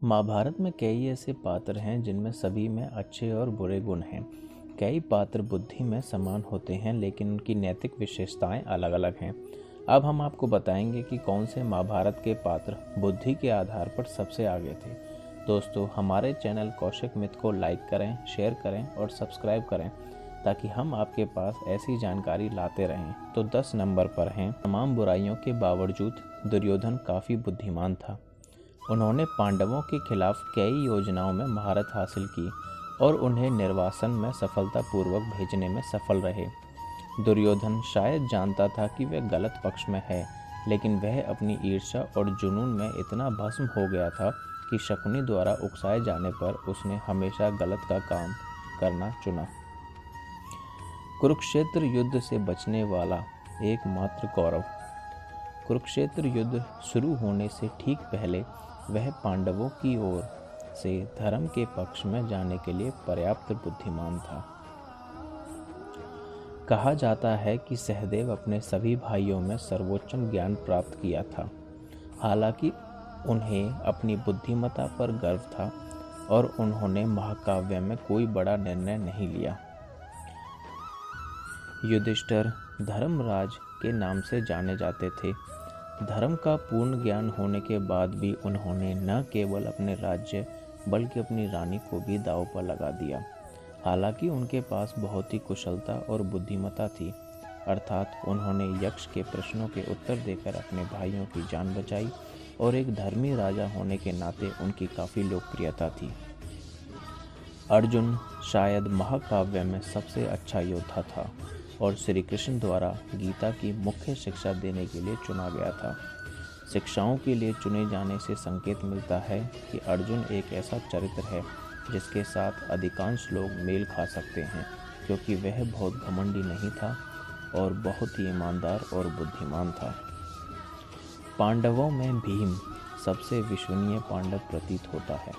महाभारत में कई ऐसे पात्र हैं जिनमें सभी में अच्छे और बुरे गुण हैं। कई पात्र बुद्धि में समान होते हैं लेकिन उनकी नैतिक विशेषताएं अलग अलग हैं। अब हम आपको बताएंगे कि कौन से महाभारत के पात्र बुद्धि के आधार पर सबसे आगे थे। दोस्तों, हमारे चैनल कौशिक मित्र को लाइक करें, शेयर करें और सब्सक्राइब करें ताकि हम आपके पास ऐसी जानकारी लाते रहें। तो 10 नंबर पर हैं, तमाम बुराइयों के बावजूद दुर्योधन काफ़ी बुद्धिमान था। उन्होंने पांडवों के खिलाफ कई योजनाओं में महारत हासिल की और उन्हें निर्वासन में सफलतापूर्वक भेजने में सफल रहे। दुर्योधन शायद जानता था कि वह गलत पक्ष में है, लेकिन वह अपनी ईर्ष्या और जुनून में इतना भस्म हो गया था कि शकुनी द्वारा उकसाए जाने पर उसने हमेशा गलत का काम करना चुना। कुरुक्षेत्र युद्ध से बचने वाला एकमात्र कौरव। कुरुक्षेत्र युद्ध शुरू होने से ठीक पहले वह पांडवों की ओर से धर्म के पक्ष में जाने के लिए पर्याप्त बुद्धिमान था। कहा जाता है कि सहदेव अपने सभी भाइयों में सर्वोच्च ज्ञान प्राप्त किया था। हालांकि उन्हें अपनी बुद्धिमत्ता पर गर्व था और उन्होंने महाकाव्य में कोई बड़ा निर्णय नहीं लिया। युधिष्ठिर धर्मराज के नाम से जाने जाते थे। धर्म का पूर्ण ज्ञान होने के बाद भी उन्होंने न केवल अपने राज्य बल्कि अपनी रानी को भी दांव पर लगा दिया। हालांकि उनके पास बहुत ही कुशलता और बुद्धिमत्ता थी, अर्थात उन्होंने यक्ष के प्रश्नों के उत्तर देकर अपने भाइयों की जान बचाई और एक धर्मी राजा होने के नाते उनकी काफ़ी लोकप्रियता थी। अर्जुन शायद महाकाव्य में सबसे अच्छा योद्धा था और श्री कृष्ण द्वारा गीता की मुख्य शिक्षा देने के लिए चुना गया था। शिक्षाओं के लिए चुने जाने से संकेत मिलता है कि अर्जुन एक ऐसा चरित्र है जिसके साथ अधिकांश लोग मेल खा सकते हैं, क्योंकि वह बहुत घमंडी नहीं था और बहुत ही ईमानदार और बुद्धिमान था। पांडवों में भीम सबसे विश्वसनीय पांडव प्रतीत होता है,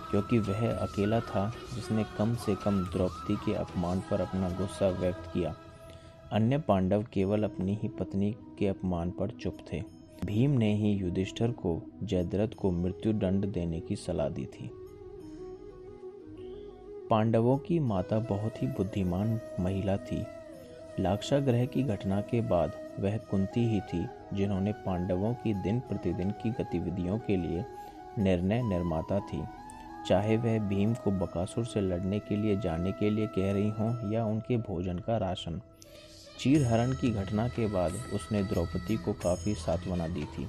क्योंकि वह अकेला था जिसने कम से कम द्रौपदी के अपमान पर अपना गुस्सा व्यक्त किया। अन्य पांडव केवल अपनी ही पत्नी के अपमान पर चुप थे। भीम ने ही युधिष्ठिर को जयद्रथ को मृत्युदंड देने की सलाह दी थी। पांडवों की माता बहुत ही बुद्धिमान महिला थी। लाक्षागृह की घटना के बाद वह कुंती ही थी जिन्होंने पांडवों की दिन प्रतिदिन की गतिविधियों के लिए निर्णय निर्माता थी, चाहे वह भीम को बकासुर से लड़ने के लिए जाने के लिए कह रही हों या उनके भोजन का राशन। चीरहरण की घटना के बाद उसने द्रौपदी को काफ़ी सांत्वना दी थी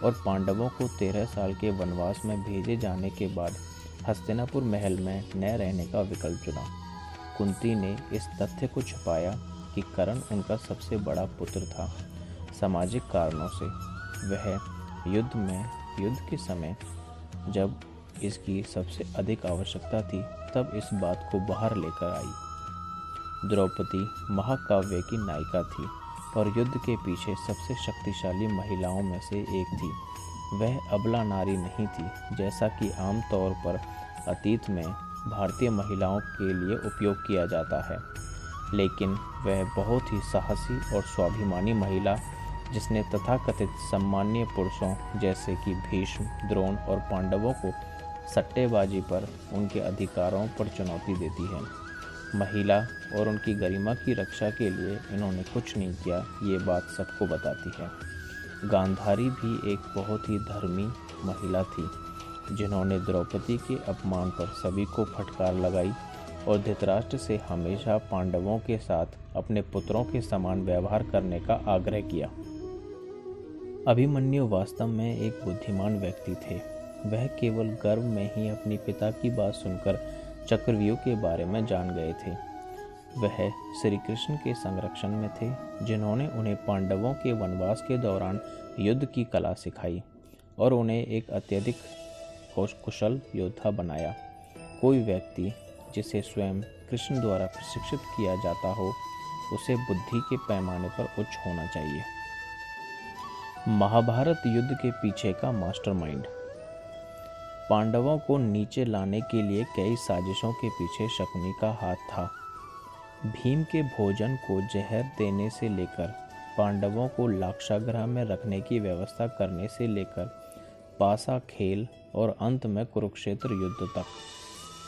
और पांडवों को 13 साल के वनवास में भेजे जाने के बाद हस्तिनापुर महल में न रहने का विकल्प चुना। कुंती ने इस तथ्य को छुपाया कि कर्ण उनका सबसे बड़ा पुत्र था। सामाजिक कारणों से वह युद्ध के समय जब इसकी सबसे अधिक आवश्यकता थी तब इस बात को बाहर लेकर आई। द्रौपदी महाकाव्य की नायिका थी और युद्ध के पीछे सबसे शक्तिशाली महिलाओं में से एक थी। वह अबला नारी नहीं थी, जैसा कि आम तौर पर अतीत में भारतीय महिलाओं के लिए उपयोग किया जाता है, लेकिन वह बहुत ही साहसी और स्वाभिमानी महिला जिसने तथाकथित सम्मानीय पुरुषों जैसे कि भीष्म, द्रोण और पांडवों को सट्टेबाजी पर उनके अधिकारों पर चुनौती देती है। महिला और उनकी गरिमा की रक्षा के लिए इन्होंने कुछ नहीं किया, ये बात सबको बताती है। गांधारी भी एक बहुत ही धर्मी महिला थी जिन्होंने द्रौपदी के अपमान पर सभी को फटकार लगाई और धृतराष्ट्र से हमेशा पांडवों के साथ अपने पुत्रों के समान व्यवहार करने का आग्रह किया। अभिमन्यु वास्तव में एक बुद्धिमान व्यक्ति थे। वह केवल गर्व में ही अपने पिता की बात सुनकर चक्रव्यूह के बारे में जान गए थे। वह श्री कृष्ण के संरक्षण में थे जिन्होंने उन्हें पांडवों के वनवास के दौरान युद्ध की कला सिखाई और उन्हें एक अत्यधिक कुशल योद्धा बनाया। कोई व्यक्ति जिसे स्वयं कृष्ण द्वारा प्रशिक्षित किया जाता हो, उसे बुद्धि के पैमाने पर उच्च होना चाहिए। महाभारत युद्ध के पीछे का मास्टरमाइंड। पांडवों को नीचे लाने के लिए कई साजिशों के पीछे शकुनी का हाथ था। भीम के भोजन को जहर देने से लेकर पांडवों को लाक्षागृह में रखने की व्यवस्था करने से लेकर पासा खेल और अंत में कुरुक्षेत्र युद्ध तक।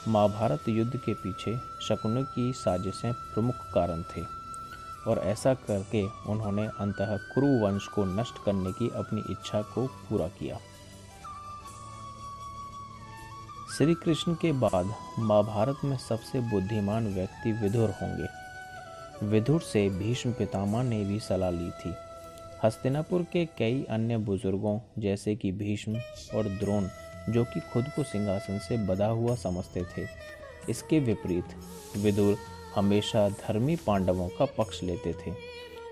महाभारत युद्ध के पीछे शकुनी की साजिशें प्रमुख कारण थे और ऐसा करके उन्होंने अंततः कुरु वंश को नष्ट करने की अपनी इच्छा को पूरा किया। श्री कृष्ण के बाद महाभारत में सबसे बुद्धिमान व्यक्ति विदुर होंगे। विदुर से भीष्म पितामह ने भी सलाह ली थी। हस्तिनापुर के कई अन्य बुजुर्गों जैसे कि भीष्म और द्रोण, जो कि खुद को सिंहासन से बंधा हुआ समझते थे, इसके विपरीत विदुर हमेशा धर्मी पांडवों का पक्ष लेते थे।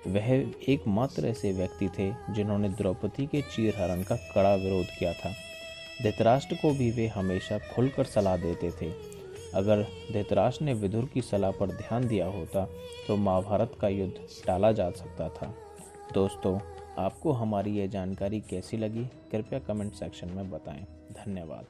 वह एकमात्र ऐसे व्यक्ति थे जिन्होंने द्रौपदी के चीरहरण का कड़ा विरोध किया था। धृतराष्ट्र को भी वे हमेशा खुलकर सलाह देते थे। अगर धृतराष्ट्र ने विदुर की सलाह पर ध्यान दिया होता तो महाभारत का युद्ध टाला जा सकता था। दोस्तों, आपको हमारी यह जानकारी कैसी लगी, कृपया कमेंट सेक्शन में बताएं। धन्यवाद।